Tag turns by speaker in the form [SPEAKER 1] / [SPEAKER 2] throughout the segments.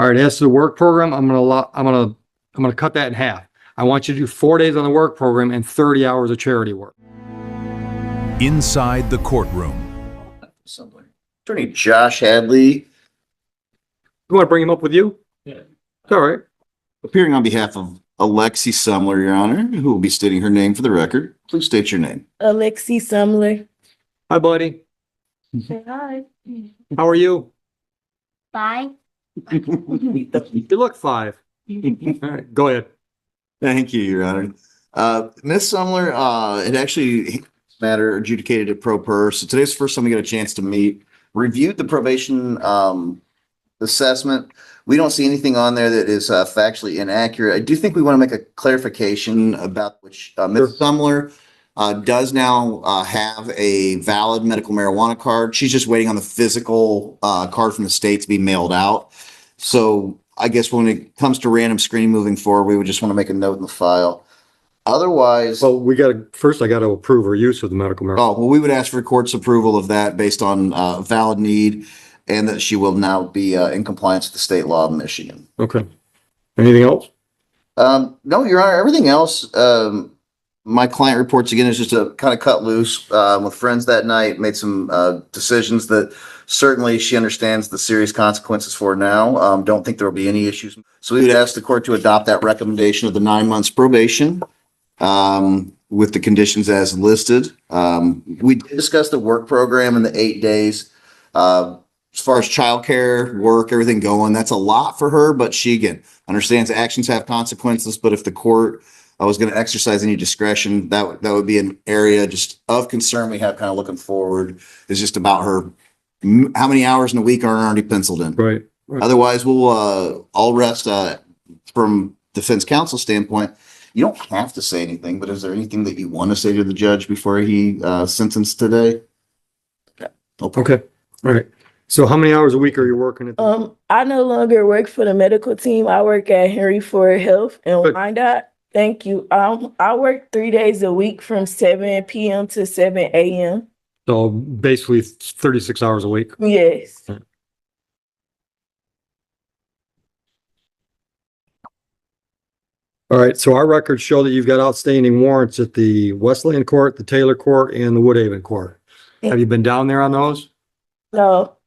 [SPEAKER 1] All right, as to the work program, I'm gonna cut that in half. I want you to do 4 days on the work program and 30 hours of charity work.
[SPEAKER 2] Inside the courtroom.
[SPEAKER 3] Attorney Josh Hadley.
[SPEAKER 1] You want to bring him up with you? Yeah. All right.
[SPEAKER 3] Appearing on behalf of Alexi Sumler, Your Honor, who will be stating her name for the record. Please state your name.
[SPEAKER 4] Alexi Sumler.
[SPEAKER 1] Hi, buddy.
[SPEAKER 4] Say hi.
[SPEAKER 1] How are you?
[SPEAKER 4] Fine.
[SPEAKER 1] You look 5. All right, go ahead.
[SPEAKER 3] Thank you, Your Honor. Ms. Sumler, it actually matter adjudicated at pro per. So today's the first time we got a chance to meet. Reviewed the probation assessment. We don't see anything on there that is factually inaccurate. I do think we want to make a clarification about which Ms. Sumler does now have a valid medical marijuana card. She's just waiting on the physical card from the state to be mailed out. So I guess when it comes to random screening moving forward, we would just want to make a note in the file. Otherwise,
[SPEAKER 1] Well, I got to approve her use of the medical marijuana.
[SPEAKER 3] oh, well, we would ask for court's approval of that based on valid need and that she will now be in compliance with the state law of Michigan.
[SPEAKER 1] Okay. Anything else?
[SPEAKER 3] No, Your Honor, everything else, my client reports again is just to kind of cut loose with friends that night, made some decisions that certainly she understands the serious consequences for now. Don't think there will be any issues. So we would ask the court to adopt that recommendation of the 9 months probation with the conditions as listed. We discussed the work program and the 8 days. As far as childcare, work, everything going, that's a lot for her, but she again understands actions have consequences. But if the court was going to exercise any discretion, that would be an area just of concern we have kind of looking forward, is just about her, how many hours in a week are already penciled in.
[SPEAKER 1] Right.
[SPEAKER 3] Otherwise, we'll all rest from defense counsel standpoint. You don't have to say anything, but is there anything that you want to say to the judge before he sentenced today?
[SPEAKER 1] Okay. All right. So how many hours a week are you working at?
[SPEAKER 4] I no longer work for the medical team. I work at Henry Ford Health in
[SPEAKER 1] Good.
[SPEAKER 4] Wyandotte. Thank you. I work 3 days a week from 7 p.m. to 7 a.m.
[SPEAKER 1] So basically 36 hours a week.
[SPEAKER 4] Yes.
[SPEAKER 1] All right. So our records show that you've got outstanding warrants at the Westland Court, the Taylor Court, and the Woodhaven Court. Have you been down there on those?
[SPEAKER 4] No.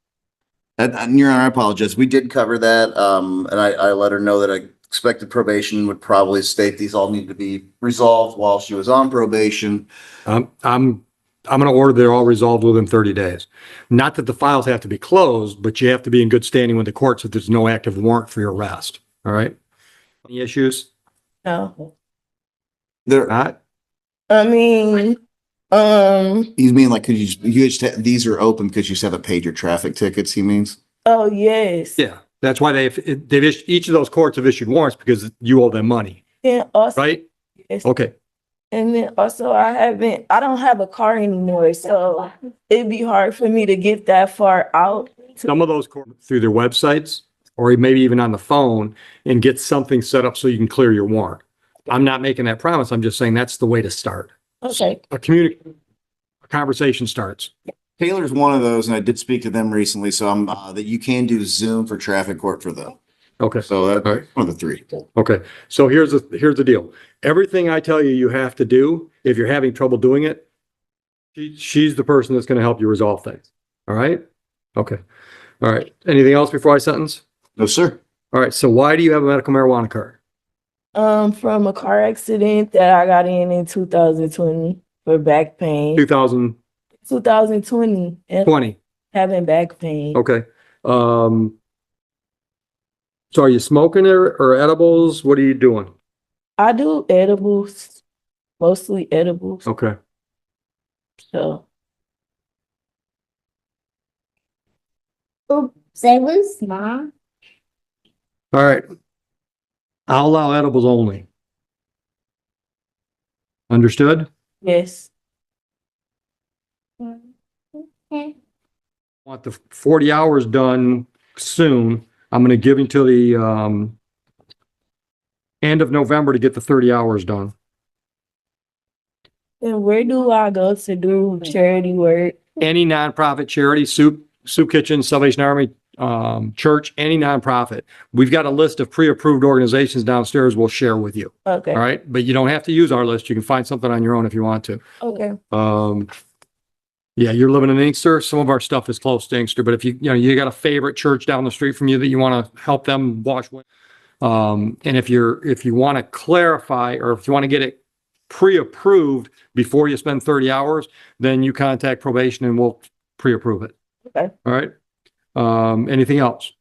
[SPEAKER 3] And Your Honor, I apologize. We did cover that, and I let her know that I expected probation would probably state these all need to be resolved while she was on probation.
[SPEAKER 1] I'm going to order they're all resolved within 30 days. Not that the files have to be closed, but you have to be in good standing with the courts if there's no active warrant for your arrest. All right. Any issues?
[SPEAKER 4] No.
[SPEAKER 3] There,
[SPEAKER 1] Not?
[SPEAKER 4] I mean,
[SPEAKER 3] he's mean like, could you just these are open because you just haven't paid your traffic tickets, he means?
[SPEAKER 4] oh yes.
[SPEAKER 1] Yeah. That's why each of those courts have issued warrants because you owe them money,
[SPEAKER 4] And also,
[SPEAKER 1] right?
[SPEAKER 4] yes.
[SPEAKER 1] Okay.
[SPEAKER 4] And then also I don't have a car anymore, so it'd be hard for me to get that far out.
[SPEAKER 1] Some of those courts through their websites or maybe even on the phone and get something set up so you can clear your warrant. I'm not making that promise. I'm just saying that's the way to start.
[SPEAKER 4] Okay.
[SPEAKER 1] A conversation starts.
[SPEAKER 3] Taylor's one of those, and I did speak to them recently, so I'm that you can do Zoom for traffic court for them.
[SPEAKER 1] Okay.
[SPEAKER 3] So that's
[SPEAKER 1] All right.
[SPEAKER 3] one of the three.
[SPEAKER 1] Okay. So here's the deal. Everything I tell you, you have to do. If you're having trouble doing it, she's the person that's going to help you resolve things. All right. Okay. All right. Anything else before I sentence?
[SPEAKER 3] No, sir.
[SPEAKER 1] All right. So why do you have a medical marijuana card?
[SPEAKER 4] From a car accident that I got in 2020 for back pain.
[SPEAKER 1] 2020.
[SPEAKER 4] 2020 and having back pain.
[SPEAKER 1] Okay. So are you smoking or edibles? What are you doing?
[SPEAKER 4] I do edibles, mostly edibles.
[SPEAKER 1] Okay.
[SPEAKER 4] So
[SPEAKER 5] Say what's Mom?
[SPEAKER 1] All right. I'll allow edibles only. Understood?
[SPEAKER 4] yes.
[SPEAKER 5] Okay.
[SPEAKER 1] Want the 40 hours done soon. I'm going to give until the end of November to get the 30 hours done.
[SPEAKER 4] And where do I go to do charity work?
[SPEAKER 1] Any nonprofit charity, soup kitchen, Salvation Army, church, any nonprofit. We've got a list of pre-approved organizations downstairs we'll share with you.
[SPEAKER 4] Okay,
[SPEAKER 1] All right. But you don't have to use our list. You can find something on your own if you want to.
[SPEAKER 4] okay,
[SPEAKER 1] Yeah, you're living in Inkster. Some of our stuff is close to Inkster, but if you got a favorite church down the street from you that you want to help them wash with. And if you want to clarify, or if you want to get it pre-approved before you spend 30 hours, then you contact probation and we'll pre-approve it.
[SPEAKER 4] okay.
[SPEAKER 1] All right. Anything else?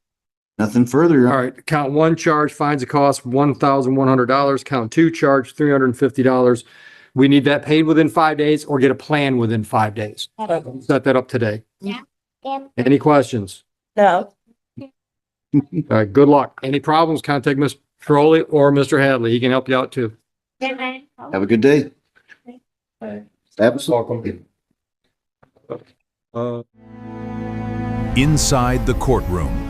[SPEAKER 3] Nothing further, Your
[SPEAKER 1] All
[SPEAKER 3] Honor.
[SPEAKER 1] right. Count one, charge fines and costs $1,100. Count two, charge $350. We need that paid within 5 days or get a plan within 5 days. Set that up today. Any questions?
[SPEAKER 4] No,
[SPEAKER 1] All right. Good luck. Any problems? Contact Mr. Trolley or Mr. Hadley. He can help you out too.
[SPEAKER 3] Have a good day. Absolutely.
[SPEAKER 1] Welcome.
[SPEAKER 2] Inside the courtroom.